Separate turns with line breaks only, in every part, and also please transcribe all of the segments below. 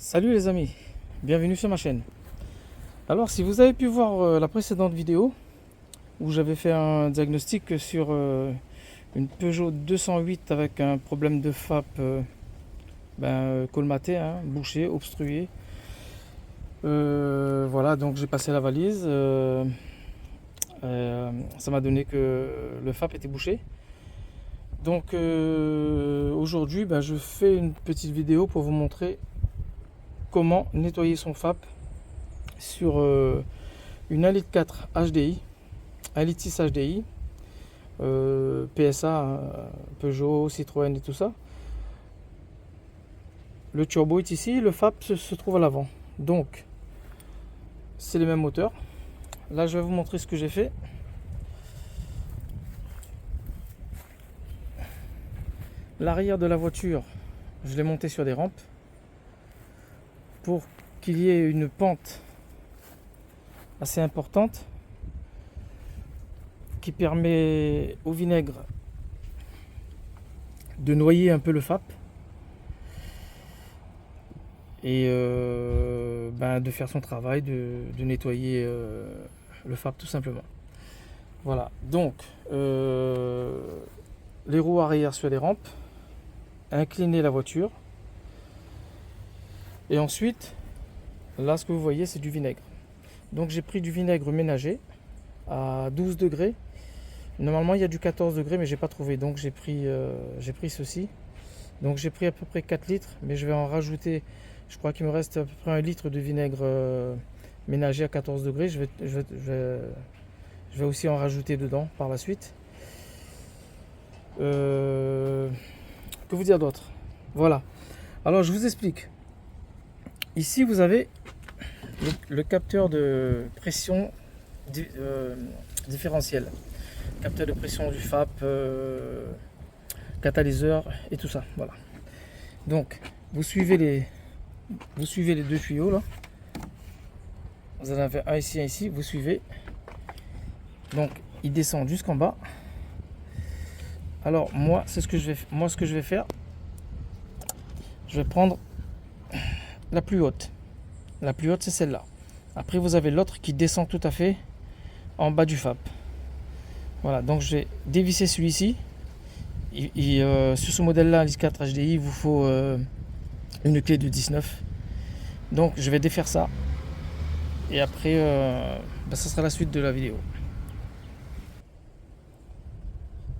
Salut les amis, bienvenue sur ma chaîne. Alors si vous avez pu voir la précédente vidéo où j'avais fait un diagnostic sur une Peugeot 208 avec un problème de FAP colmaté, bouché, obstrué. Voilà, donc j'ai passé la valise. Ça m'a donné que le FAP était bouché. Donc aujourd'hui je fais une petite vidéo pour vous montrer comment nettoyer son FAP sur une 1,4 litre HDI, 1,6 litre HDI, PSA, Peugeot, Citroën et tout ça. Le turbo est ici, le FAP se trouve à l'avant. Donc, c'est les mêmes moteurs. Là, je vais vous montrer ce que j'ai fait. L'arrière de la voiture, je l'ai monté sur des rampes pour qu'il y ait une pente assez importante qui permet au vinaigre de noyer un peu le FAP et de faire son travail, de nettoyer le FAP tout simplement. Voilà, donc les roues arrière sur les rampes, incliner la voiture et ensuite là ce que vous voyez c'est du vinaigre. Donc j'ai pris du vinaigre ménager à 12 degrés. Normalement il y a du 14 degrés mais j'ai pas trouvé, donc j'ai pris ceci. Donc j'ai pris à peu près 4 litres, mais je vais en rajouter, je crois qu'il me reste à peu près 1 litre de vinaigre ménager à 14 degrés. Je vais aussi en rajouter dedans par la suite. Que vous dire d'autre? Voilà. Alors je vous explique. Ici vous avez le capteur de pression différentiel. Capteur de pression du FAP, catalyseur et tout ça. Voilà. Donc vous suivez les deux tuyaux là. Vous en avez un ici, un ici. Vous suivez. Donc il descend jusqu'en bas. Alors moi c'est ce que je vais faire. Je vais prendre la plus haute. La plus haute c'est celle-là. Après vous avez l'autre qui descend tout à fait en bas du FAP. Voilà, donc je vais dévisser celui-ci. Sur ce modèle-là, 1,4 litre HDI, il vous faut une clé de 19. Donc je vais défaire ça. Et après, ça sera la suite de la vidéo.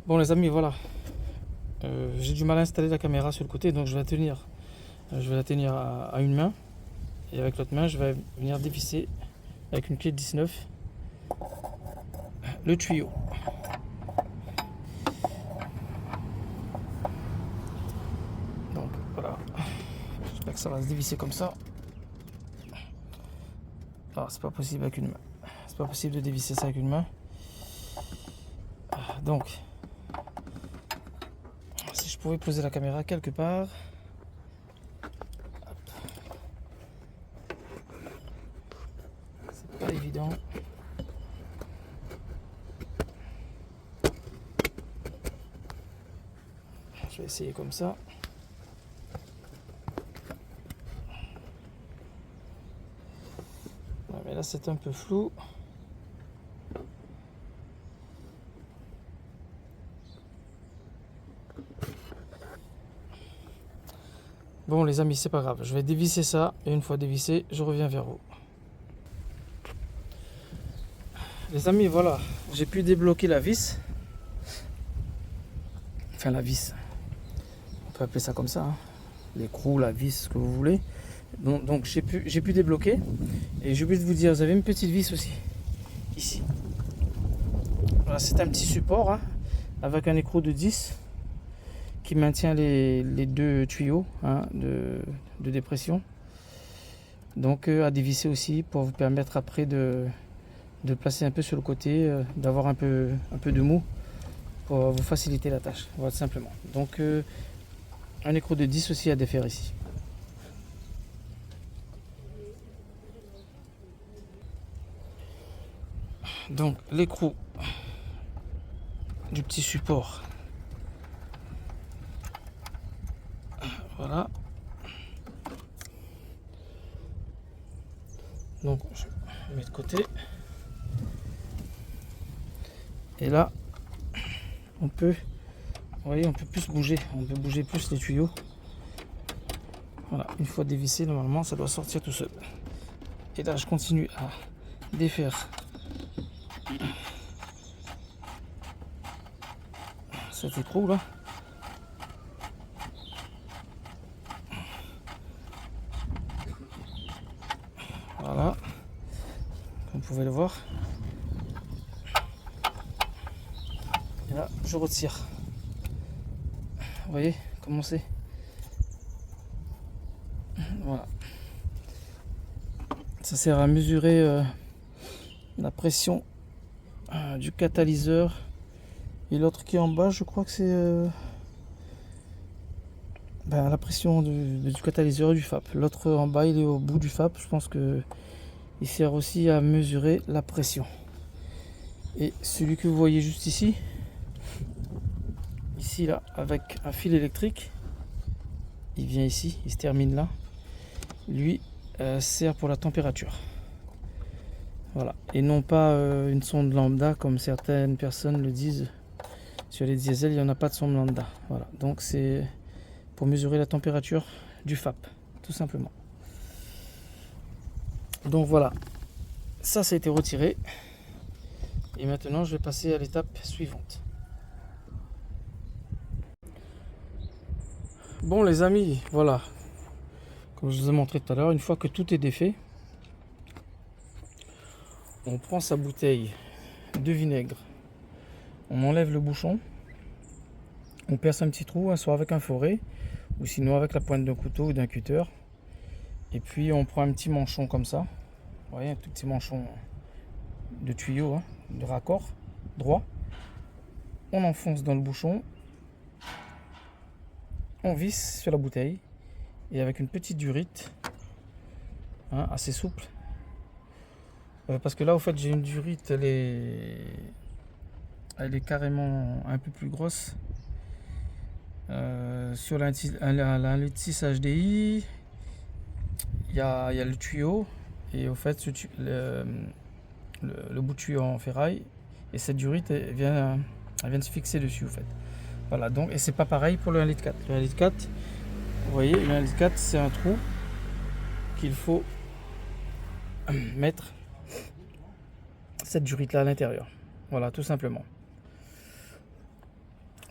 Bon les amis, voilà. J'ai du mal à installer la caméra sur le côté, donc je vais la tenir à une main. Et avec l'autre main, je vais venir dévisser avec une clé de 19 le tuyau. Donc voilà. J'espère que ça va se dévisser comme ça. Ah, c'est pas possible avec une main. C'est pas possible de dévisser ça avec une main. Donc, si je pouvais poser la caméra quelque part. C'est pas évident. Je vais essayer comme ça. Ouais, mais là c'est un peu flou. Bon les amis, c'est pas grave, je vais dévisser ça et une fois dévissé, je reviens vers vous. Les amis, voilà, j'ai pu débloquer la vis. Enfin la vis, on peut appeler ça comme ça, l'écrou, la vis, ce que vous voulez. Donc j'ai pu débloquer. Et j'ai oublié de vous dire, vous avez une petite vis aussi, ici. Voilà, c'est un petit support avec un écrou de 10 qui maintient les deux tuyaux de dépression. Donc à dévisser aussi pour vous permettre après de placer un peu sur le côté, d'avoir un peu de mou pour vous faciliter la tâche, voilà, tout simplement. Donc un écrou de 10 aussi à défaire ici. Donc l'écrou du petit support, voilà. Donc je mets de côté. Et là, on peut, vous voyez, on peut plus bouger. On peut bouger plus les tuyaux. Voilà, une fois dévissé, normalement, ça doit sortir tout seul. Et là, je continue à défaire cet écrou là. Voilà, comme vous pouvez le voir. Et là, je retire. Vous voyez comment c'est? Voilà. Ça sert à mesurer la pression du catalyseur. Et l'autre qui est en bas, je crois que c'est la pression du catalyseur et du FAP. L'autre en bas, il est au bout du FAP. Je pense que il sert aussi à mesurer la pression. Et celui que vous voyez juste ici, là, avec un fil électrique, il vient ici, il se termine là. Lui sert pour la température. Voilà. Et non pas une sonde lambda comme certaines personnes le disent. Sur les diesels, il n'y en a pas de sonde lambda. Voilà. Donc c'est pour mesurer la température du FAP, tout simplement. Donc voilà, ça a été retiré. Et maintenant, je vais passer à l'étape suivante. Bon les amis, voilà. Comme je vous ai montré tout à l'heure, une fois que tout est défait, on prend sa bouteille de vinaigre, on enlève le bouchon, on perce un petit trou, soit avec un forêt, ou sinon avec la pointe d'un couteau ou d'un cutter. Et puis on prend un petit manchon comme ça. Vous voyez, un tout petit manchon de tuyau, hein, de raccord droit. On enfonce dans le bouchon, on visse sur la bouteille et avec une petite durite, hein, assez souple. Parce que là, au fait, j'ai une durite, elle est carrément un peu plus grosse. Sur la 6 HDI, il y a le tuyau et au fait le bout de tuyau en ferraille et cette durite elle vient de se fixer dessus au fait. Voilà, donc, et c'est pas pareil pour le 1,4 litre. Le 1,4 litre, vous voyez, le 1,4 litre c'est un trou qu'il faut mettre cette durite là à l'intérieur. Voilà, tout simplement.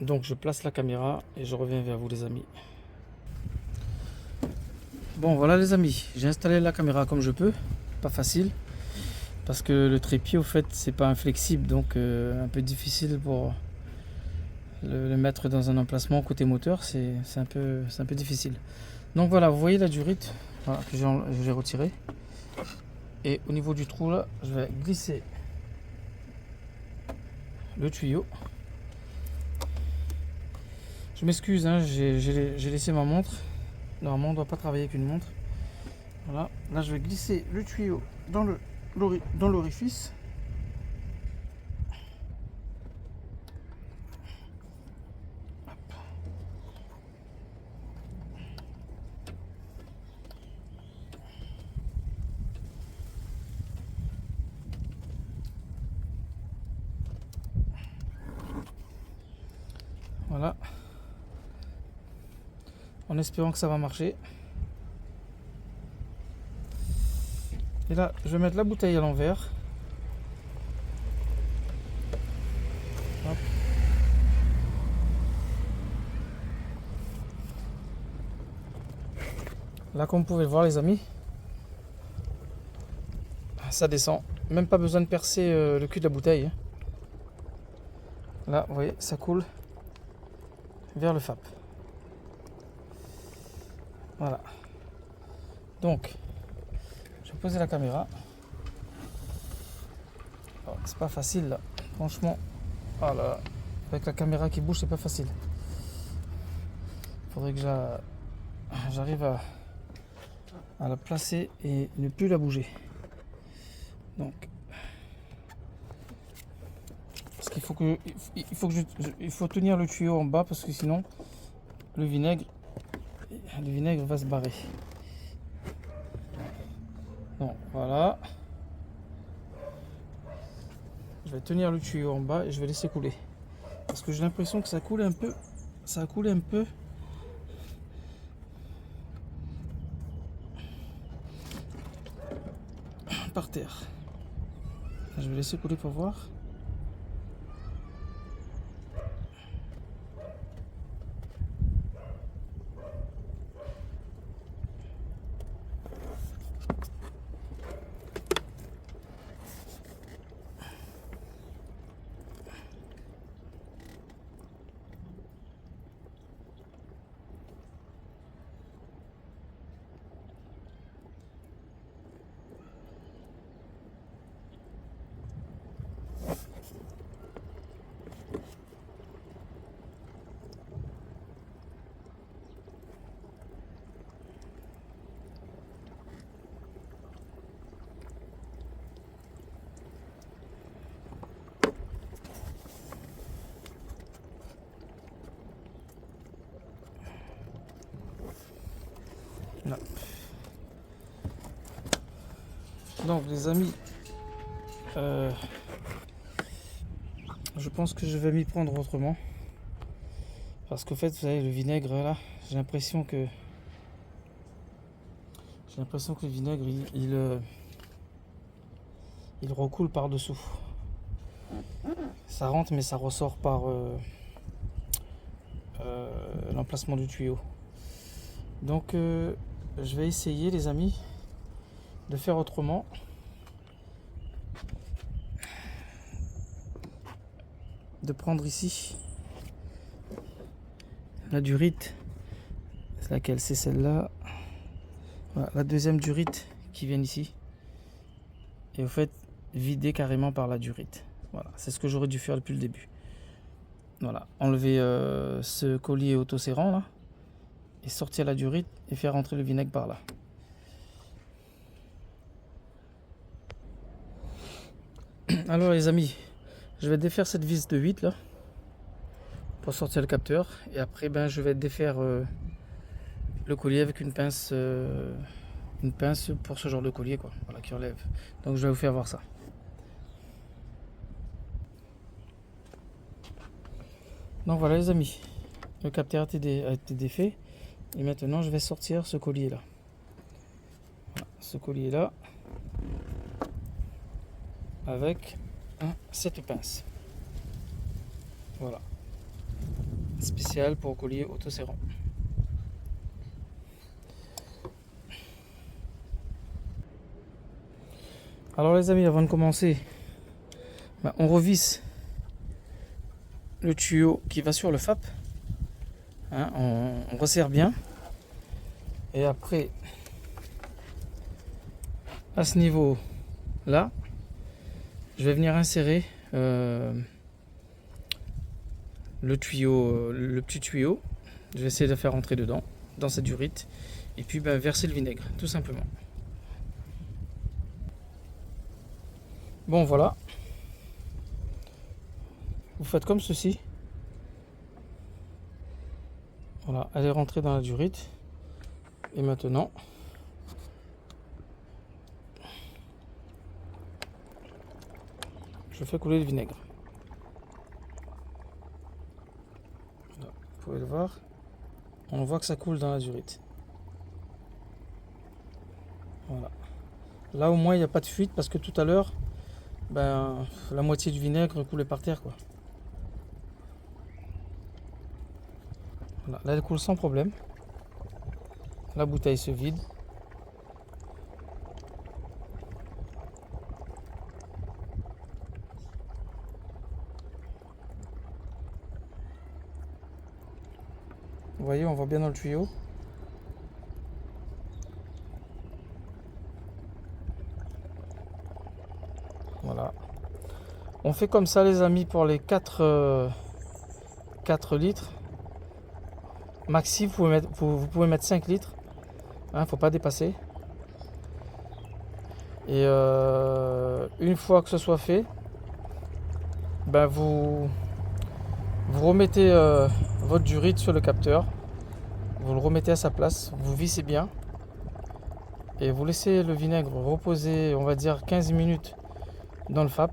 Donc je place la caméra et je reviens vers vous les amis. Bon voilà les amis, j'ai installé la caméra comme je peux, pas facile parce que le trépied au fait c'est pas inflexible, donc un peu difficile pour le mettre dans un emplacement côté moteur, c'est un peu difficile. Donc voilà, vous voyez la durite, voilà, que j'ai retiré, et au niveau du trou là, je vais glisser le tuyau. Je m'excuse, hein, j'ai laissé ma montre. Normalement, on ne doit pas travailler avec une montre. Voilà. Là, je vais glisser le tuyau dans l'orifice. Voilà. En espérant que ça va marcher. Et là, je vais mettre la bouteille à l'envers. Hop. Là, comme vous pouvez le voir, les amis, ça descend. Même pas besoin de percer le cul de la bouteille. Là, vous voyez, ça coule vers le FAP. Voilà. Donc, je vais poser la caméra. Oh, c'est pas facile là. Franchement, oh là, avec la caméra qui bouge, c'est pas facile. Il faudrait que j'arrive à la placer et ne plus la bouger. Donc, parce qu'il faut tenir le tuyau en bas parce que sinon le vinaigre va se barrer. Non, voilà. Je vais tenir le tuyau en bas et je vais laisser couler. Parce que j'ai l'impression que ça coule un peu. Ça a coulé un peu. Par terre. Je vais laisser couler pour voir. Non. Donc les amis, je pense que je vais m'y prendre autrement. Parce qu'en fait, vous savez, le vinaigre là, j'ai l'impression que le vinaigre il recoule par dessous. Ça rentre mais ça ressort par l'emplacement du tuyau. Donc je vais essayer les amis de faire autrement. De prendre ici la durite. C'est laquelle? C'est celle-là. Voilà, la deuxième durite qui vient ici. Et au fait, vider carrément par la durite. Voilà, c'est ce que j'aurais dû faire depuis le début. Voilà, enlever ce collier autoserrant là. Et sortir la durite et faire rentrer le vinaigre par là. Alors les amis, je vais défaire cette vis de 8 là pour sortir le capteur et après je vais défaire le collier avec une pince pour ce genre de collier quoi, voilà, qui relève. Donc je vais vous faire voir ça. Donc voilà les amis, le capteur a été défait et maintenant je vais sortir ce collier là. Voilà, ce collier là avec cette pince. Voilà. Spécial pour collier autoserrant. Alors les amis, avant de commencer, on revisse le tuyau qui va sur le FAP. On resserre bien. Et après, à ce niveau là, je vais venir insérer le tuyau, le petit tuyau. Je vais essayer de faire rentrer dedans, dans cette durite, et puis verser le vinaigre, tout simplement. Bon voilà, vous faites comme ceci. Voilà, elle est rentrée dans la durite. Et maintenant, je fais couler le vinaigre. Voilà, vous pouvez le voir. On voit que ça coule dans la durite. Voilà. Là au moins il n'y a pas de fuite parce que tout à l'heure, la moitié du vinaigre coulait par terre quoi. Voilà. Là elle coule sans problème. La bouteille se vide. Vous voyez, on voit bien dans le tuyau. Voilà. On fait comme ça les amis pour les 4 litres. Maxi, vous pouvez mettre 5 litres. Faut pas dépasser. Et une fois que ce soit fait, vous remettez votre durite sur le capteur. Vous le remettez à sa place. Vous vissez bien. et vous laissez le vinaigre reposer, on va dire 15 minutes dans le FAP.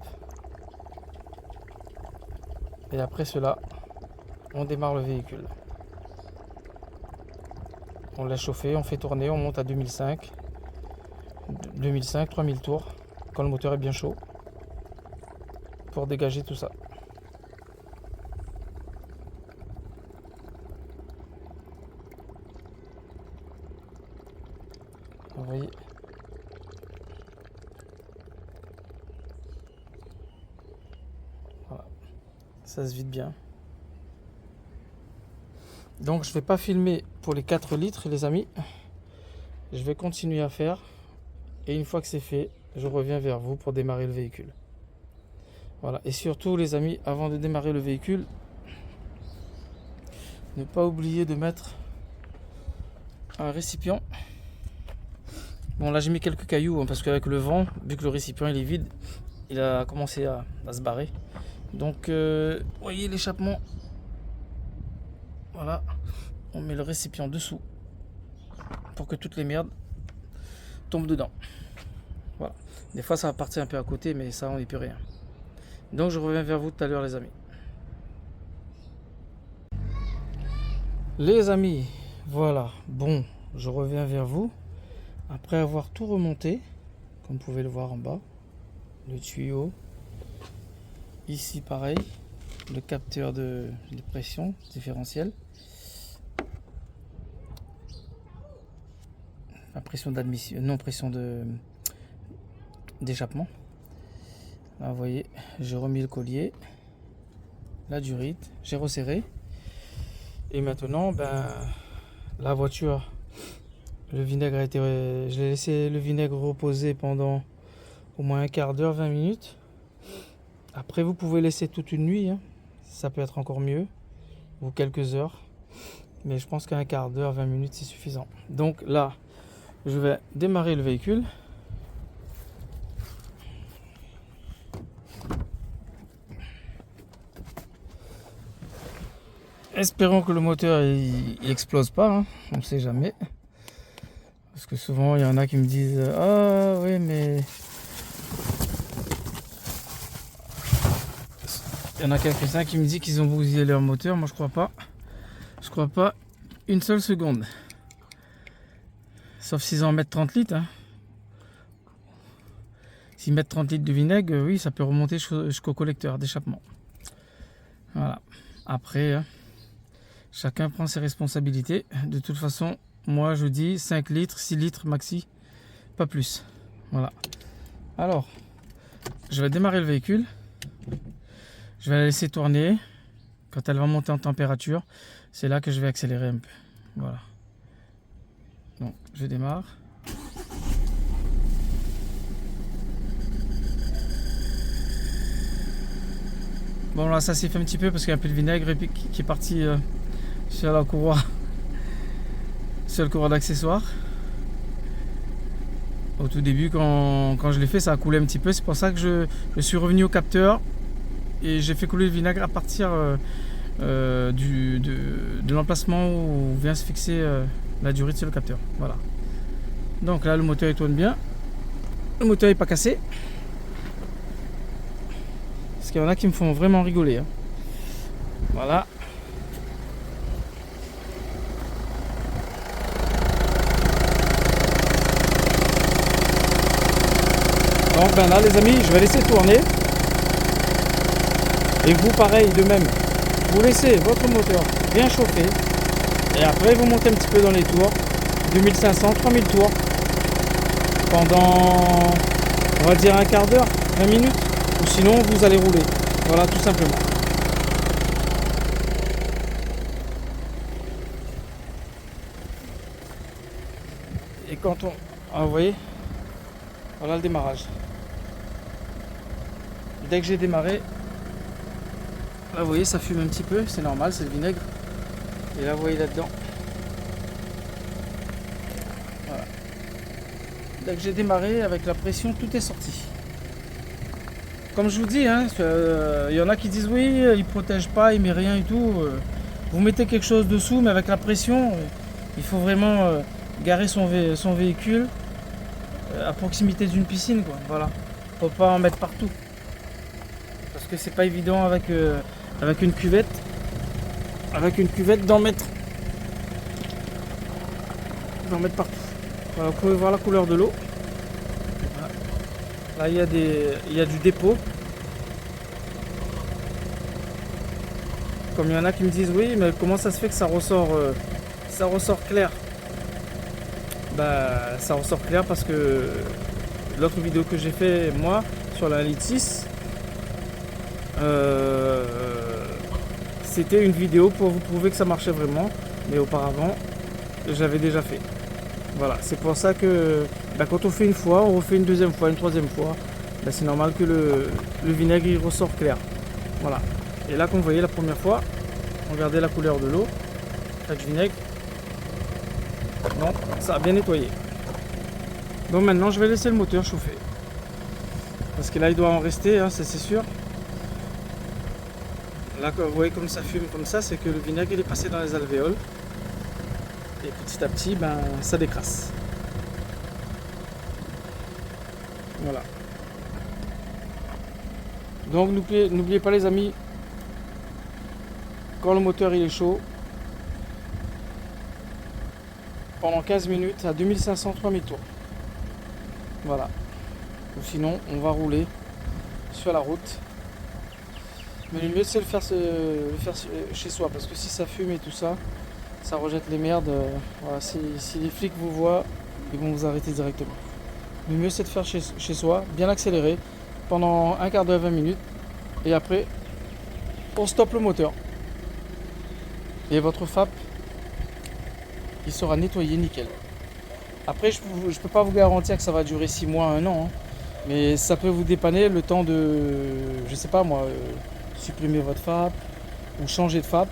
Et après cela, on démarre le véhicule. On laisse chauffer, on fait tourner, on monte à 2005, 3000 tours, quand le moteur est bien chaud, pour dégager tout ça. Vous voyez. Voilà. Ça se vide bien. Donc je ne vais pas filmer pour les 4 litres les amis. Je vais continuer à faire. Et une fois que c'est fait, je reviens vers vous pour démarrer le véhicule. Voilà. Et surtout les amis, avant de démarrer le véhicule, ne pas oublier de mettre un récipient. Bon là j'ai mis quelques cailloux hein, parce qu'avec le vent, vu que le récipient il est vide, il a commencé à se barrer. Donc voyez l'échappement. Voilà, on met le récipient dessous pour que toutes les merdes tombent dedans. Voilà. Des fois ça va partir un peu à côté, mais ça on n'y peut rien. Donc je reviens vers vous tout à l'heure les amis. Les amis, voilà, bon, je reviens vers vous. Après avoir tout remonté, comme vous pouvez le voir en bas, le tuyau, ici pareil, le capteur de pression différentiel, la pression d'admission, non pression d'échappement. Là vous voyez, j'ai remis le collier, la durite, j'ai resserré, et maintenant la voiture. Le vinaigre a été, je l'ai laissé le vinaigre reposer pendant au moins un quart d'heure, 20 minutes. Après, vous pouvez laisser toute une nuit, hein. Ça peut être encore mieux, ou quelques heures. Mais je pense qu'un quart d'heure, 20 minutes, c'est suffisant. Donc là, je vais démarrer le véhicule. Espérons que le moteur il explose pas, hein. On ne sait jamais. Parce que souvent, il y en a qui me disent « Ah oui, mais... » Il y en a quelques-uns qui me disent qu'ils ont bousillé leur moteur. Moi, je crois pas. Je crois pas une seule seconde. Sauf s'ils en mettent 30 litres. Hein. S'ils mettent 30 litres de vinaigre, oui, ça peut remonter jusqu'au collecteur d'échappement. Voilà. Après, chacun prend ses responsabilités. De toute façon... Moi je dis 5 litres, 6 litres maxi, pas plus. Voilà. Alors, je vais démarrer le véhicule. Je vais la laisser tourner. Quand elle va monter en température, c'est là que je vais accélérer un peu. Voilà. Donc, je démarre. Bon là ça s'est fait un petit peu parce qu'il y a un peu de vinaigre et puis qui est parti sur la courroie. Sur le courroie d'accessoires. Au tout début quand je l'ai fait ça a coulé un petit peu, c'est pour ça que je suis revenu au capteur et j'ai fait couler le vinaigre à partir de l'emplacement où vient se fixer la durite sur le capteur. Voilà. Donc là le moteur il tourne bien, le moteur n'est pas cassé, parce qu'il y en a qui me font vraiment rigoler hein. Voilà. Donc là les amis, je vais laisser tourner. Et vous pareil de même. Vous laissez votre moteur bien chauffer. Et après vous montez un petit peu dans les tours. 2500, 3000 tours. Pendant on va dire un quart d'heure, 20 minutes. Ou sinon vous allez rouler. Voilà tout simplement. Et quand on... Ah, vous voyez, voilà le démarrage. Dès que j'ai démarré, là vous voyez ça fume un petit peu, c'est normal, c'est le vinaigre. Et là vous voyez là-dedans. Voilà. Dès que j'ai démarré avec la pression, tout est sorti. Comme je vous dis, hein, y en a qui disent oui, il protège pas, il met rien et tout. Vous mettez quelque chose dessous, mais avec la pression, il faut vraiment garer son véhicule à proximité d'une piscine, quoi. Voilà. Faut pas en mettre partout. Parce que c'est pas évident avec, avec une cuvette. Avec une cuvette d'en mettre partout. Voilà, vous pouvez voir la couleur de l'eau. Voilà. Là il y a du dépôt. Comme il y en a qui me disent oui, mais comment ça se fait que ça ressort clair? Bah ça ressort clair parce que l'autre vidéo que j'ai fait moi sur la litre 6, c'était une vidéo pour vous prouver que ça marchait vraiment, mais auparavant j'avais déjà fait. Voilà, c'est pour ça que quand on fait une fois, on refait une deuxième fois, une troisième fois, c'est normal que le vinaigre il ressort clair. Voilà. Et là, comme vous voyez la première fois, regardez la couleur de l'eau avec du vinaigre. Donc ça a bien nettoyé. Donc maintenant je vais laisser le moteur chauffer. Parce que là il doit en rester, hein, c'est sûr. Là vous voyez comme ça fume comme ça, c'est que le vinaigre il est passé dans les alvéoles. Et petit à petit ça décrasse. Voilà. Donc n'oubliez pas les amis, quand le moteur il est chaud, pendant 15 minutes à 2500-3000 tours. Voilà. Ou sinon on va rouler sur la route. Mais le mieux c'est le faire chez soi, parce que si ça fume et tout ça, ça rejette les merdes. Voilà, si les flics vous voient, ils vont vous arrêter directement. Le mieux c'est de faire chez soi, bien accélérer pendant un quart d'heure, 20 minutes, et après on stoppe le moteur. Et votre FAP il sera nettoyé nickel. Après je peux pas vous garantir que ça va durer 6 mois, 1 an, hein, mais ça peut vous dépanner le temps de, je sais pas moi, supprimer votre FAP ou changer de FAP,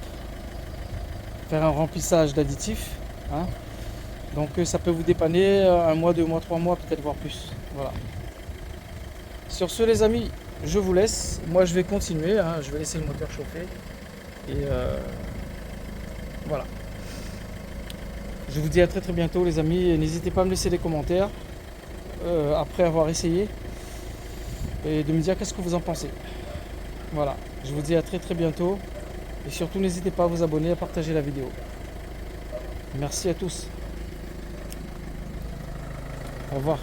faire un remplissage d'additifs, hein. Donc ça peut vous dépanner 1 mois, 2 mois, 3 mois, peut-être voire plus. Voilà. Sur ce les amis, je vous laisse. Moi je vais continuer, hein, je vais laisser le moteur chauffer. Et voilà. Je vous dis à très très bientôt les amis. Et n'hésitez pas à me laisser des commentaires après avoir essayé. Et de me dire qu'est-ce que vous en pensez. Voilà. Je vous dis à très très bientôt. Et surtout n'hésitez pas à vous abonner, à partager la vidéo. Merci à tous. Au revoir.